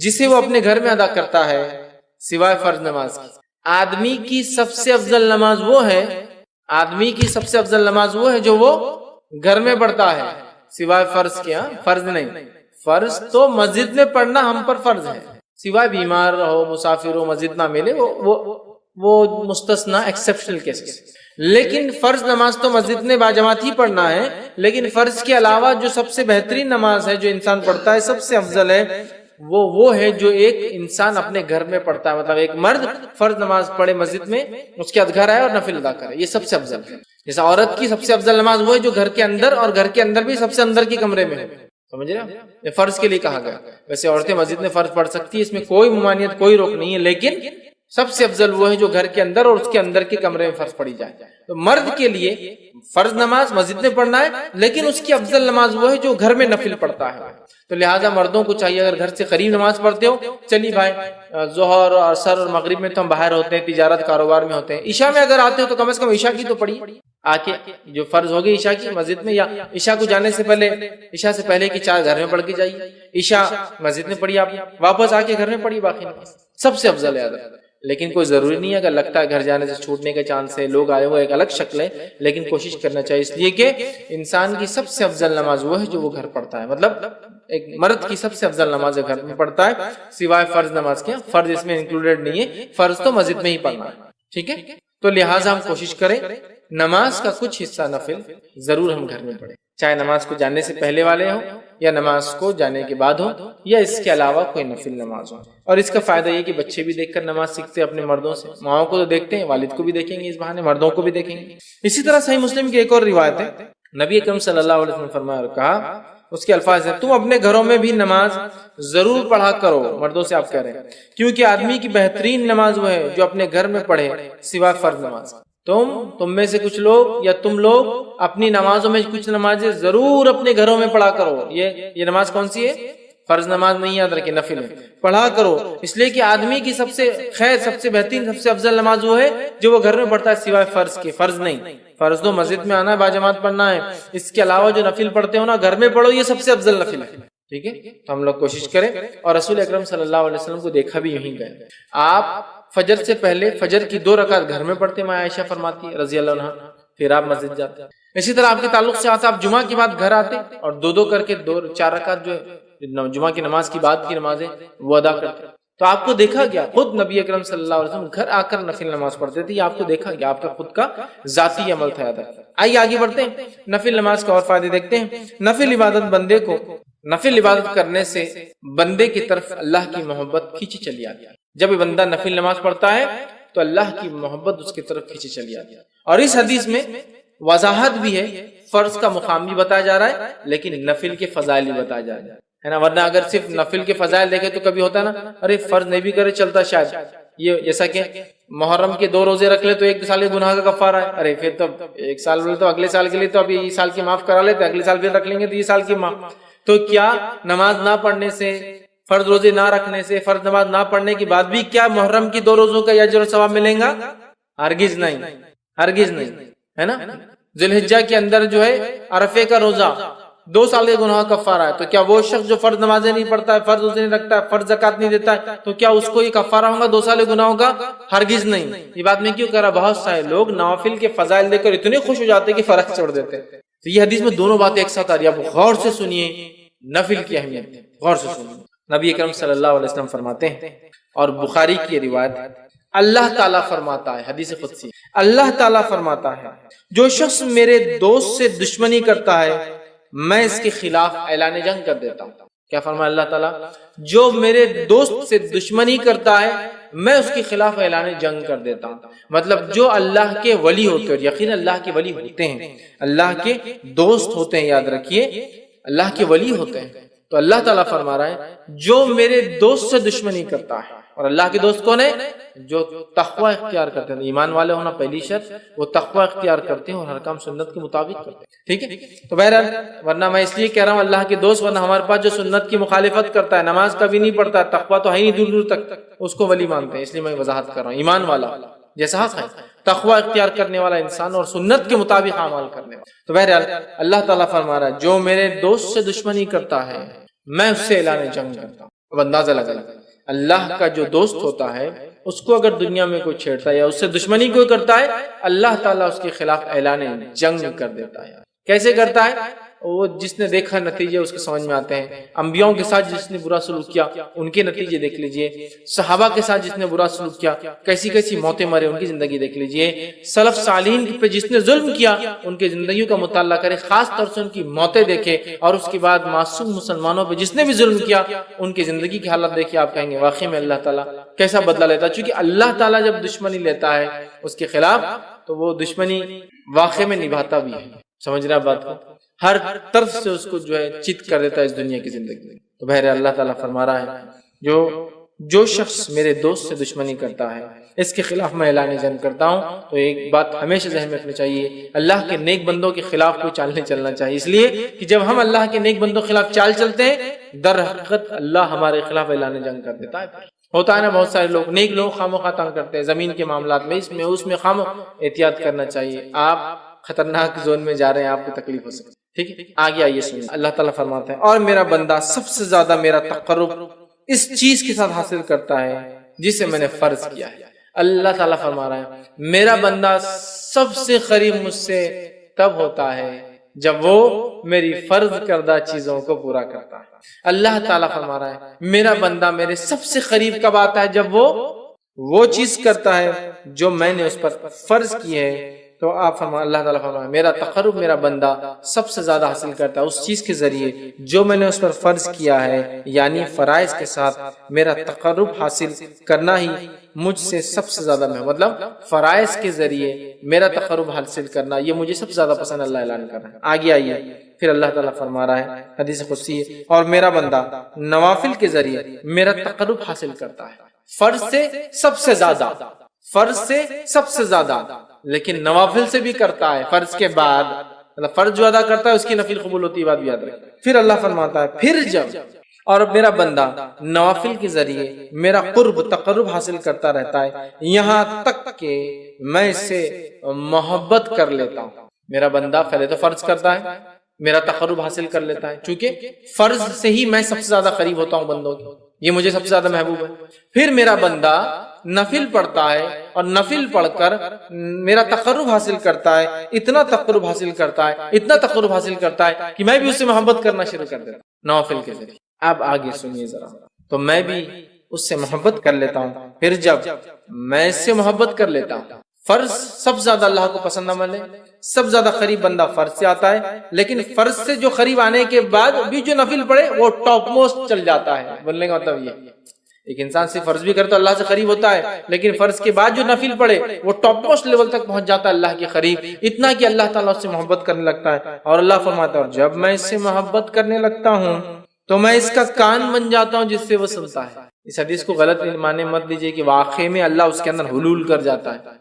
جسے وہ اپنے گھر میں ادا کرتا ہے سوائے فرض نماز کی. آدمی کی سب سے افضل نماز وہ ہے، آدمی کی سب سے افضل نماز وہ ہے جو وہ گھر میں پڑھتا ہے سوائے فرض کے. فرض نہیں، فرض تو مسجد میں پڑھنا ہم پر فرض ہے، سوائے بیمار ہو مسافر ہو مسجد نہ ملے وہ مستثنا ایکسیپشنل کیسز. لیکن فرض نماز تو مسجد میں باجماعت ہی پڑھنا ہے. لیکن فرض کے علاوہ جو سب سے بہترین نماز ہے جو انسان پڑھتا ہے سب سے افضل ہے وہ ہے جو ایک انسان اپنے گھر میں پڑھتا ہے. مطلب ایک مرد فرض نماز پڑھے مسجد میں، اس کے بعد گھر آئے اور نفل ادا کرے، یہ سب سے افضل ہے. جیسا عورت کی سب سے افضل نماز وہ ہے جو گھر کے اندر، اور گھر کے اندر بھی سب سے اندر کے کمرے میں ہے. سمجھ رہے ہیں؟ یہ فرض کے لیے کہا گیا. ویسے عورتیں مسجد میں فرض پڑھ سکتی ہے، اس میں کوئی ممانعت کوئی روک نہیں ہے، لیکن سب سے افضل وہ ہے جو گھر کے اندر اور اس کے اندر کے کمرے میں فرض پڑھی جائے. تو مرد کے لیے فرض نماز مسجد میں پڑھنا ہے، لیکن اس کی افضل نماز وہ ہے جو گھر میں نفل پڑھتا ہے. تو لہٰذا مردوں کو چاہیے اگر گھر سے قریب نماز پڑھتے ہو چلیے بھائی، ظہر اور عصر اور مغرب میں تو ہم باہر ہوتے ہیں، تجارت کاروبار میں ہوتے ہیں، عشاء میں اگر آتے ہو تو کم از کم عشاء کی تو پڑھی آ کے، جو فرض ہوگی عشاء کی مسجد میں، یا عشاء کو جانے سے پہلے، عشاء سے پہلے کی 4 گھر میں پڑھ کے جائیے، عشاء مسجد میں پڑھی، آپ واپس آ کے گھر میں پڑھی باقی نماز، سب سے افضل ہے. لیکن کوئی ضروری نہیں ہے، اگر لگتا ہے گھر جانے سے چھوٹنے کا چانس ہے، لوگ آئے ہوئے، ایک الگ شکل ہے، لیکن کوشش کرنا چاہیے، اس لیے کہ انسان کی سب سے افضل نماز وہ ہے جو وہ گھر پڑھتا ہے. مطلب ایک مرد کی سب سے افضل نماز گھر میں پڑھتا ہے سوائے فرض نماز کے. فرض اس میں انکلوڈیڈ نہیں ہے، فرض تو مسجد میں ہی پڑھنا ہے. ٹھیک ہے، تو لہٰذا ہم کوشش کریں نماز کا کچھ حصہ نفل ضرور ہم گھر میں پڑھیں، چاہے نماز کو جانے سے پہلے والے ہوں یا نماز کو جانے کے بعد ہو، یا اس کے علاوہ کوئی نفل نماز ہو. اور اس کا فائدہ یہ کہ بچے بھی دیکھ کر نماز سیکھتے اپنے مردوں سے، ماؤں کو تو دیکھتے ہیں، والد کو بھی دیکھیں گے، اس بہانے مردوں کو بھی دیکھیں گے. اسی طرح صحیح مسلم کی ایک اور روایت ہے، نبی اکرم صلی اللہ علیہ وسلم نے فرمایا اور کہا، اس کے الفاظ ہیں، تم اپنے گھروں میں بھی نماز ضرور پڑھا کرو. مردوں سے آپ کہہ رہے ہیں، کیونکہ آدمی کی بہترین نماز وہ ہے جو اپنے گھر میں پڑھے سوائے فرض نماز. تم میں سے کچھ لوگ یا تم لوگ اپنی نمازوں میں کچھ نمازیں ضرور اپنے گھروں میں پڑھا کرو. یہ نماز کون سی ہے؟ فرض نماز نہیں، یاد رکھیں نفل ہے، پڑھا کرو. اس لیے کہ آدمی کی سب سے خیر، سب سے بہترین، سب سے افضل نماز وہ ہے جو وہ گھر میں پڑھتا ہے سوائے فرض کے. فرض نہیں، فرض تو مسجد میں آنا ہے، باجماعت پڑھنا ہے، اس کے علاوہ جو نفل پڑھتے ہو نا گھر میں پڑھو، یہ سب سے افضل نفل ہے. ٹھیک ہے، تو ہم لوگ کوشش کریں. اور رسول اکرم صلی اللہ علیہ وسلم کو دیکھا بھی یہیں گئے، آپ فجر سے پہلے فجر کی 2 رکعت گھر میں پڑھتے، ماں عائشہ فرماتی ہے رضی اللہ عنہا، پھر آپ مسجد جاتے. اسی طرح آپ کے تعلق سے آتا، آپ جمعہ کے بعد گھر آتے اور 2 کر کے 4 رکعت جو ہے جمعہ کی نماز کی بعد کی نمازیں وہ ادا کرتے. تو آپ کو دیکھا گیا، خود نبی اکرم صلی اللہ علیہ وسلم گھر آ کر نفل نماز پڑھتے تھے. آپ کو دیکھا گیا، آپ کا خود کا ذاتی عمل تھا. آئیے آگے بڑھتے ہیں، نفل نماز کا اور فائدے دیکھتے ہیں. نفل عبادت کرنے سے بندے کی طرف اللہ کی محبت کھینچی چلی آتی ہے. جب یہ بندہ نفل نماز پڑھتا ہے تو اللہ کی محبت اس کی طرف کھینچے چلی آتی ہے. اور اس حدیث میں وضاحت بھی ہے، فرض کا مقام بھی بتایا جا رہا ہے لیکن نفل کے فضائل بھی بتایا جا رہا ہے نا. ورنہ اگر صرف نفل کے فضائل دیکھے تو کبھی ہوتا ہے نا، ارے فرض نہیں بھی کرے چلتا شاید. یہ جیسا کہ محرم کے 2 روزے رکھ لے تو 1 سال کے گناہ کا کفارہ ہے. ارے پھر تو 1 سال بولے تو اگلے سال کے لیے تو ابھی یہ سال کی معاف کرا لیتے، اگلے سال پھر رکھ لیں گے تو یہ سال کی معاف. تو کیا نماز نہ پڑھنے سے، فرض روزے نہ رکھنے سے، فرض نماز نہ پڑھنے کے بعد بھی کیا محرم کی 2 روزوں کا اجر و ثواب ملیں گا؟ ہرگز نہیں، ہرگز نہیں، ہے نا. ذی الحجہ کے اندر جو ہے عرفے کا روزہ 2 سال کے گناہ کا کفارہ ہے. تو کیا وہ شخص جو فرض نمازیں نہیں پڑھتا ہے، فرض روزے نہیں رکھتا ہے، فرض زکات نہیں دیتا ہے، تو کیا اس کو یہ کفارہ ہوگا 2 سال کے گناہوں کا؟ ہرگز نہیں. یہ بات میں کیوں کہہ رہا، بہت سارے لوگ نوافل کے فضائل دیکھ کر اتنے خوش ہو جاتے کہ فرض چھوڑ دیتے. تو یہ حدیث میں دونوں باتیں ایک ساتھ آ رہی ہے. آپ غور سے سنیے نفل کی اہمیت، غور سے سنیے. نبی اکرم صلی اللہ علیہ وسلم فرماتے ہیں، اور بخاری کی روایت، اللہ تعالیٰ فرماتا ہے، حدیث قدسی، اللہ تعالیٰ فرماتا ہے جو شخص میرے دوست سے دشمنی کرتا ہے میں اس کے خلاف اعلان جنگ کر دیتا ہوں. کیا فرمایا اللہ تعالیٰ؟ جو میرے دوست سے دشمنی کرتا ہے میں اس کے خلاف اعلان جنگ کر دیتا ہوں. مطلب جو اللہ کے ولی ہوتے ہیں، یقین اللہ کے ولی ہوتے ہیں، اللہ کے دوست ہوتے ہیں، یاد رکھیے اللہ کے ولی ہوتے ہیں. تو اللہ تعالیٰ فرما رہا ہے جو میرے دوست سے دشمنی کرتا ہے، اور اللہ کے دوست کون ہے؟ جو تقوی اختیار کرتے ہیں. ایمان والے ہونا پہلی شرط، وہ تقوی اختیار کرتے ہیں اور ہر کام سنت کے مطابق کرتے ہیں. ٹھیک ہے. تو بہرحال ورنہ میں اس لیے کہہ رہا ہوں اللہ کے دوست، ورنہ ہمارے پاس جو سنت کی مخالفت کرتا ہے، نماز کبھی نہیں پڑھتا، تقوی تو ہے نہیں دور دور تک، اس کو ولی مانتے ہیں. اس لیے میں وضاحت کر رہا ہوں. ایمان والا جیسا حق ہے، تقوی اختیار کرنے والا انسان اور سنت کے مطابق اعمال کرنے والا. تو بہرحال اللہ تعالیٰ فرما رہا ہے جو میرے دوست سے دشمنی کرتا ہے میں اس سے اعلان جنگ کرتا ہوں. اب اندازہ لگا، اللہ کا جو دوست ہوتا ہے اس کو اگر دنیا میں کوئی چھیڑتا ہے یا اس سے دشمنی کوئی کرتا ہے، اللہ تعالیٰ اس کے خلاف اعلان جنگ کر دیتا ہے. کیسے کرتا ہے؟ وہ جس نے دیکھا نتیجے اس کے سمجھ میں آتے ہیں. انبیاءوں کے ساتھ جس نے برا سلوک کیا ان کے نتیجے دیکھ لیجئے، صحابہ کے ساتھ جس نے برا سلوک کیا کیسی کیسی موتیں مرے ان کی زندگی دیکھ لیجئے، سلف صالحین پہ جس نے ظلم کیا ان کے زندگیوں کا مطالعہ کرے، خاص طور سے ان کی موتیں دیکھے، اور اس کے بعد معصوم مسلمانوں پہ جس نے بھی ظلم کیا ان کی زندگی کی حالت دیکھے. آپ کہیں گے واقعی میں اللہ تعالیٰ کیسا بدلہ لیتا ہے. چونکہ اللہ تعالیٰ جب دشمنی لیتا ہے اس کے خلاف تو وہ دشمنی واقع میں نبھاتا بھی ہے. سمجھ رہے آپ بات کو؟ ہر طرف سے اس کو جو ہے چت کر دیتا ہے اس دنیا کی زندگی میں. تو بہرحال اللہ تعالیٰ فرما رہا ہے جو شخص میرے دوست سے دشمنی کرتا ہے اس کے خلاف میں اعلان جنگ کرتا ہوں. تو ایک بات ہمیشہ ذہن میں رکھنی چاہیے، اللہ کے نیک بندوں کے خلاف کوئی چال نہیں چلنا چاہیے. اس لیے کہ جب ہم اللہ کے نیک بندوں کے خلاف چال چلتے ہیں در حقیقت اللہ ہمارے خلاف اعلان جنگ کر دیتا ہے. ہوتا ہے نا بہت سارے لوگ، نیک لوگ خامخواہ تنگ کرتے ہیں زمین کے معاملات میں، اس میں احتیاط کرنا چاہیے. آپ خطرناک زون میں جا رہے ہیں، آپ کو تکلیف ہو سکتی ہے. ٹھیک ہے، آگے آئیے سنیں. اللہ تعالیٰ فرماتا ہے اور میرا بندہ سب سے زیادہ میرا تقرب اس چیز کے ساتھ حاصل کرتا ہے جسے میں نے فرض کیا ہے. اللہ تعالیٰ فرما رہا ہے میرا بندہ سب سے قریب مجھ سے تب ہوتا ہے جب وہ میری فرض کردہ چیزوں کو پورا کرتا ہے. اللہ تعالیٰ فرما رہا ہے میرا بندہ میرے سب سے قریب کب آتا ہے؟ جب وہ چیز کرتا ہے جو میں نے اس پر فرض کی ہے. تو آپ فرما اللہ تعالیٰ فرمائے میرا تقرب میرا بندہ سب سے زیادہ حاصل کرتا ہے اس چیز کے ذریعے جو میں نے اس پر فرض کیا ہے، یعنی فرائض کے ساتھ میرا تقرب حاصل کرنا ہی مجھ سے سب سے زیادہ مطلب فرائض کے ذریعے میرا تقرب حاصل کرنا یہ مجھے سب سے زیادہ پسند اللہ اعلان کر رہا ہے. آگے آئیے پھر اللہ تعالیٰ فرما رہا ہے حدیث قدسی ہے اور میرا بندہ نوافل کے ذریعے میرا تقرب حاصل کرتا ہے فرض سے سب سے زیادہ، فرض سے سب سے زیادہ، لیکن نوافل سے بھی کرتا ہے فرض کے بعد. مطلب فرض جو ادا کرتا ہے اس کی نفل قبول ہوتی ہے، بات بھی یاد رکھیں. پھر اللہ فرماتا ہے پھر جب اور میرا بندہ نوافل کے ذریعے میرا قرب تقرب حاصل کرتا رہتا ہے یہاں تک کہ میں اس سے محبت کر لیتا ہوں. میرا بندہ پہلے تو فرض کرتا ہے، میرا تقرب حاصل کر لیتا ہے، چونکہ فرض سے ہی میں سب سے زیادہ قریب ہوتا ہوں بندوں کی، یہ مجھے سب سے زیادہ محبوب ہے. پھر میرا بندہ نفل پڑھتا ہے اور نفل پڑھ کر میرا تقرب حاصل کرتا ہے، اتنا تقرب حاصل کرتا ہے، اتنا تقرب حاصل کرتا ہے کہ میں بھی اس سے محبت کرنا شروع کر دیتا ہوں نوافل کے ذریعے. اب آگے سنیے ذرا، تو میں بھی اس سے محبت کر لیتا ہوں. پھر جب میں اس سے محبت کر لیتا ہوں، فرض سب زیادہ اللہ کو پسند عمل ہے، سب زیادہ قریب بندہ فرض سے آتا ہے، لیکن فرض سے جو قریب آنے کے بعد بھی جو نفل پڑھے وہ ٹاپ موسٹ چل جاتا ہے. بولنے کا مطلب یہ ایک انسان صرف فرض بھی کرے تو اللہ سے قریب ہوتا ہے، لیکن فرض کے بعد جو نفل پڑھے وہ ٹاپ موسٹ لیول تک پہنچ جاتا ہے اللہ کے قریب، اتنا کہ اللہ تعالیٰ اس سے محبت کرنے لگتا ہے۔ اور اللہ فرماتا ہے اور جب میں اس سے محبت کرنے لگتا ہوں تو میں اس کا کان بن جاتا ہوں جس سے وہ سنتا ہے۔ اس حدیث کو غلط معنی مت لیجیے کہ واقعے میں اللہ اس کے اندر حلول کر جاتا ہے،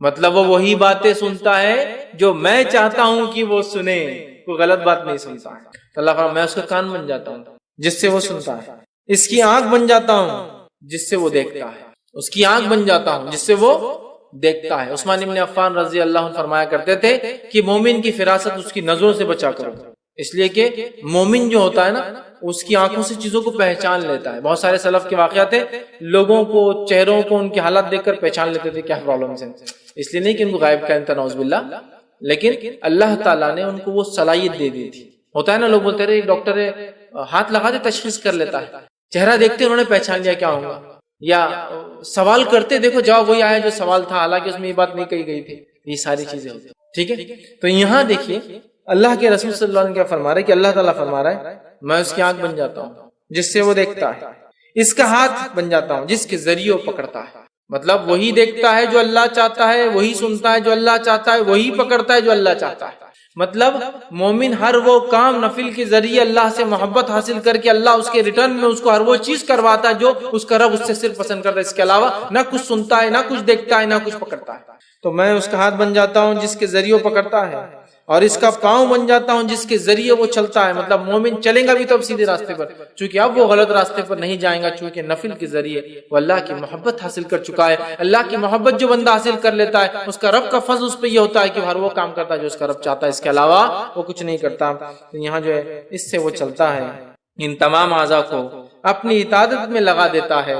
مطلب وہ وہی باتیں سنتا ہے جو میں چاہتا ہوں کہ وہ سنے، کوئی غلط بات نہیں سنتا ہے۔ تو اللہ فرماتا ہے میں اس کا کان بن جاتا ہوں جس سے وہ سنتا ہے، اس کی آنکھ بن جاتا ہوں جس سے وہ دیکھتا ہے، اس کی آنکھ بن جاتا ہوں جس سے وہ دیکھتا ہے۔ عثمان بن عفان رضی اللہ عنہ فرمایا کرتے تھے کہ مومن کی فراست اس کی نظروں سے بچا کرو، اس لیے کہ مومن جو ہوتا ہے نا اس کی آنکھوں سے چیزوں کو پہچان لیتا ہے۔ بہت سارے سلف کے واقعات ہیں، لوگوں کو، چہروں کو، ان کے حالات دیکھ کر پہچان لیتے تھے کیا پرابلمز ہیں، اس لیے نہیں کہ ان کو غائب کا نعوذ باللہ، لیکن اللہ تعالیٰ نے ان کو وہ صلاحیت دے دی تھی۔ ہوتا ہے نا لوگ بولتے رہے ایک ڈاکٹر ہے ہاتھ لگا دے تشخیص کر لیتا ہے، چہرہ دیکھتے انہوں نے پہچان لیا کیا ہوگا، یا سوال کرتے دیکھو جواب وہی آیا جو سوال تھا، حالانکہ اس میں یہ بات نہیں کہی گئی تھی۔ یہ ساری چیزیں ہوتی ہیں، ٹھیک ہے۔ تو یہاں دیکھیے اللہ کے رسول صلی اللہ علیہ وسلم کیا فرما رہے ہیں کہ اللہ تعالیٰ فرما رہا ہے میں اس کی آنکھ بن جاتا ہوں جس سے وہ دیکھتا ہے، اس کا ہاتھ بن جاتا ہوں جس کے ذریعے وہ پکڑتا ہے، مطلب وہی دیکھتا ہے جو اللہ چاہتا ہے، وہی سنتا ہے جو اللہ چاہتا ہے، وہی پکڑتا ہے جو اللہ چاہتا ہے۔ مطلب مومن ہر وہ کام نفل کے ذریعے اللہ سے محبت حاصل کر کے اللہ اس کے ریٹرن میں اس کو ہر وہ چیز کرواتا ہے جو اس کا رب اس سے صرف پسند کرتا ہے، اس کے علاوہ نہ کچھ سنتا ہے، نہ کچھ دیکھتا ہے، نہ کچھ پکڑتا ہے۔ تو میں اس کا ہاتھ بن جاتا ہوں جس کے ذریعے وہ پکڑتا ہے، اور اس کا پاؤں بن جاتا ہوں جس کے ذریعے وہ چلتا ہے۔ مطلب مومن چلے گا بھی تو اب سیدھے راستے پر، چونکہ اب وہ غلط راستے پر نہیں جائیں گا، چونکہ نفل کے ذریعے وہ اللہ کی محبت حاصل کر چکا ہے۔ اللہ کی محبت جو بندہ حاصل کر لیتا ہے اس کا رب کا فضل اس پہ یہ ہوتا ہے کہ ہر وہ کام کرتا ہے جو اس کا رب چاہتا ہے، اس کے علاوہ وہ کچھ نہیں کرتا۔ تو یہاں جو ہے اس سے وہ چلتا ہے، ان تمام اعضاء کو اپنی اطاعت میں لگا دیتا ہے،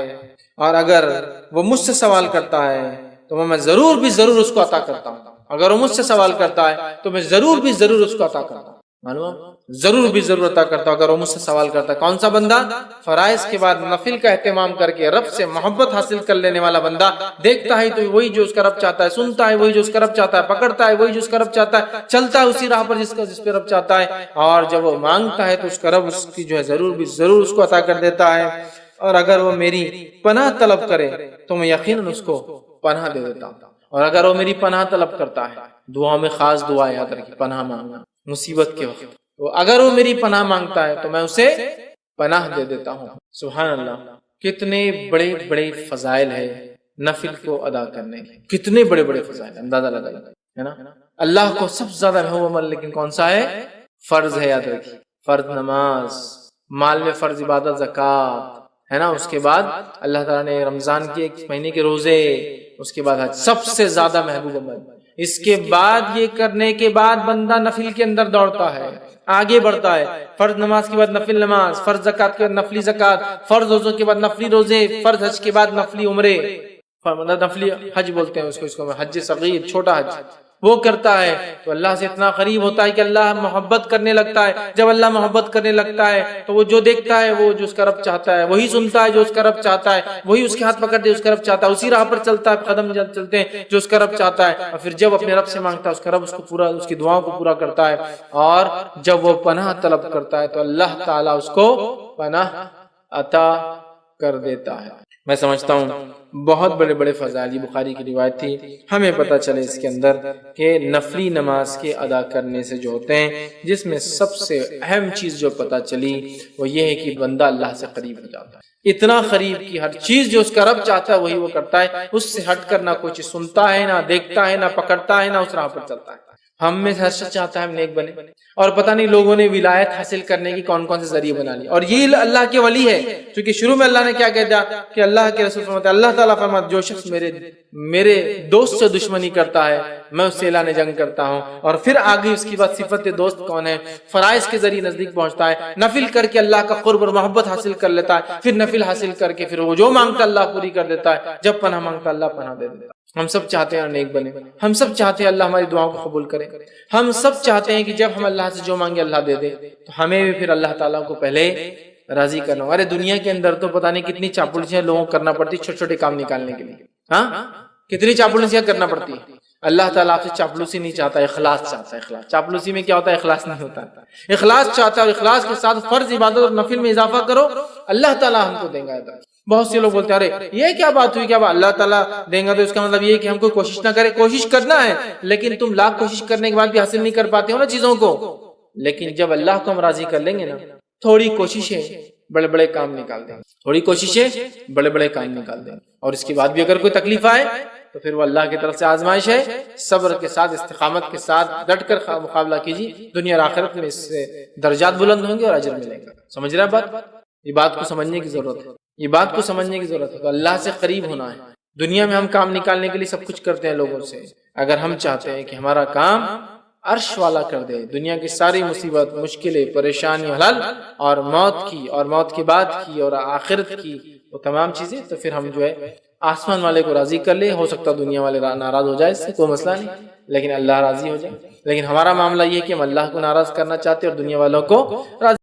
اور اگر وہ مجھ سے سوال کرتا ہے تو میں ضرور بھی ضرور اس کو عطا کرتا ہوں، اگر وہ مجھ سے سوال کرتا ہے تو میں ضرور بھی ضرور اس کو عطا کرتا ہوں، معلوم ضرور بھی ضرور عطا کرتا ہوں اگر وہ مجھ سے سوال کرتا ہے۔ کون سا بندہ؟ فرائض کے بعد نفل کا اہتمام کر کے رب سے محبت حاصل کر لینے والا بندہ، دیکھتا ہے تو وہی جو اس کا رب چاہتا ہے، سنتا ہے وہی جو اس کا رب چاہتا ہے، پکڑتا ہے وہی جو اس کا رب چاہتا ہے، چلتا ہے اسی راہ پر جس پہ رب چاہتا ہے، اور جب وہ مانگتا ہے تو اس کا رب اس کی جو ہے ضرور بھی ضرور اس کو عطا کر دیتا ہے۔ اور اگر وہ میری پناہ طلب کرے تو میں یقیناً اس کو پناہ دے دیتا ہوں، اور اگر وہ میری پناہ طلب کرتا ہے، دعا میں خاص دعا یاد رکھیں، پناہ مانگنا مصیبت کے وقت، تو اگر وہ میری پناہ مانگتا ہے تو میں اسے پناہ دے دیتا ہوں۔ سبحان اللہ، کتنے بڑے بڑے فضائل ہے نفل کو ادا کرنے کے، کتنے بڑے بڑے فضائل، اندازہ لگا ہے نا۔ اللہ کو سب سے زیادہ محبوب عمل لیکن کون سا ہے؟ فرض ہے، یاد رکھیے، فرض نماز، مال میں فرض عبادت زکوٰۃ ہے نا، اس کے بعد اللہ تعالیٰ نے رمضان کے 1 مہینے کے روزے، اس کے بعد حج، سب سے زیادہ محبوب عمل۔ اس کے بعد یہ کرنے کے بعد بندہ نفل کے اندر دوڑتا ہے، آگے بڑھتا ہے، فرض نماز کے بعد نفل نماز، فرض زکوٰۃ کے بعد نفلی زکوٰۃ، فرض روزوں کے بعد نفلی روزے، فرض حج کے بعد نفلی عمرے، نفلی حج بولتے ہیں اس کو حج صغیر، چھوٹا حج، وہ کرتا ہے تو اللہ سے اتنا قریب ہوتا ہے کہ اللہ محبت کرنے لگتا ہے۔ جب اللہ محبت کرنے لگتا ہے تو وہ جو دیکھتا ہے وہ جو اس کا رب چاہتا ہے، وہی سنتا ہے جو اس کا رب چاہتا ہے، وہی اس کے ہاتھ پکڑتے اس کا رب چاہتا ہے، اسی راہ پر چلتا ہے، قدم چلتے ہیں جو اس کا رب چاہتا ہے، اور پھر جب اپنے رب سے مانگتا ہے اس کا رب اس کو پورا، اس کی دعاؤں کو پورا کرتا ہے، اور جب وہ پناہ طلب کرتا ہے تو اللہ تعالیٰ اس کو پناہ عطا کر دیتا ہے۔ میں سمجھتا ہوں بہت بڑے بڑے فضائل، یہ بخاری کی روایت تھی، ہمیں پتہ چلے اس کے اندر کہ نفلی نماز کے ادا کرنے سے جو ہوتے ہیں، جس میں سب سے اہم چیز جو پتہ چلی وہ یہ ہے کہ بندہ اللہ سے قریب ہو جاتا ہے، اتنا قریب کہ ہر چیز جو اس کا رب چاہتا ہے وہی وہ کرتا ہے، اس سے ہٹ کر نہ کوئی چیز سنتا ہے، نہ دیکھتا ہے، نہ پکڑتا ہے، نہ اس راہ پر چلتا ہے۔ ہم میں ہر شخص چاہتا ہے ہم نیک بنے، اور پتہ نہیں لوگوں نے ولایت حاصل کرنے کی کون کون سے ذریعے بنا لیے، اور یہ اللہ کے ولی ہے، کیونکہ شروع میں اللہ نے کیا کہہ دیا کہ اللہ کے رسول فرماتے ہیں، اللہ تعالیٰ فرماتے جو شخص میرے دوست سے دشمنی کرتا ہے میں اس سے اعلان جنگ کرتا ہوں، اور پھر آگے اس کی بات صفت دوست کون ہے، فرائض کے ذریعے نزدیک پہنچتا ہے، نفل کر کے اللہ کا قرب اور محبت حاصل کر لیتا ہے، پھر نفل حاصل کر کے پھر وہ جو مانگتا اللہ پوری کر دیتا ہے، جب پناہ مانگتا اللہ پناہ دے دیتا ہے۔ ہم سب چاہتے ہیں نیک بنے، ہم سب چاہتے ہیں اللہ ہماری دعاؤں کو قبول کرے، ہم سب چاہتے ہیں کہ جب ہم اللہ سے جو مانگے اللہ دے دے، تو ہمیں بھی پھر اللہ تعالیٰ کو پہلے راضی کرنا ہو۔ ارے دنیا کے اندر تو پتہ نہیں کتنی چاپلوسیاں لوگوں کو کرنا پڑتی چھوٹے چھوٹے کام نکالنے کے لیے، ہاں کتنی چاپلوسیاں کرنا پڑتی ہے۔ اللہ تعالیٰ آپ سے چاپلوسی نہیں چاہتا، اخلاص چاہتا ہے۔ اخلاص، چاپلوسی میں کیا ہوتا ہے؟ اخلاص نہیں ہوتا، اخلاص چاہتا ہے، اور اخلاص کے ساتھ فرض عبادت اور نفل میں اضافہ کرو، اللہ تعالیٰ ہم کو دیں گا۔ بہت سے لوگ بولتے ہیں ارے یہ کیا بات ہوئی، کیا اللہ تعالیٰ دیں گا تو اس کا مطلب یہ ہے کہ ہم کوئی کوشش نہ کریں. کوشش کرنا ہے، لیکن تم لاکھ کوشش کرنے کے بعد بھی حاصل نہیں کر پاتے ہو نا چیزوں کو. لیکن جب اللہ کو ہم راضی کر لیں گے نا، تھوڑی کوششیں بڑے بڑے کام نکال دیں، تھوڑی کوششیں بڑے بڑے کام نکال دیں. اور اس کے بعد بھی اگر کوئی تکلیف آئے تو پھر وہ اللہ کی طرف سے آزمائش ہے. صبر کے ساتھ، استقامت کے ساتھ ڈٹ کر مقابلہ کیجیے. دنیا اور آخرت میں اس سے درجات بلند ہوں گے اور اجر ملے گا. سمجھ رہے ہیں بات؟ یہ بات کو سمجھنے کی ضرورت ہے، یہ بات کو سمجھنے کی ضرورت ہے. تو اللہ سے قریب ہونا ہے. دنیا میں ہم کام نکالنے کے لیے سب کچھ کرتے ہیں لوگوں سے. اگر ہم چاہتے ہیں کہ ہمارا کام عرش والا کر دے، دنیا کی ساری مصیبت، مشکلیں، پریشانی حل، اور موت کی اور موت کے بعد کی اور آخرت کی وہ تمام چیزیں، تو پھر ہم جو ہے آسمان والے کو راضی کر لے. ہو سکتا دنیا والے ناراض ہو جائے، اس سے کوئی مسئلہ نہیں، لیکن اللہ راضی ہو جائے. لیکن ہمارا معاملہ یہ ہے کہ ہم اللہ کو ناراض کرنا چاہتے ہیں اور دنیا والوں کو راضی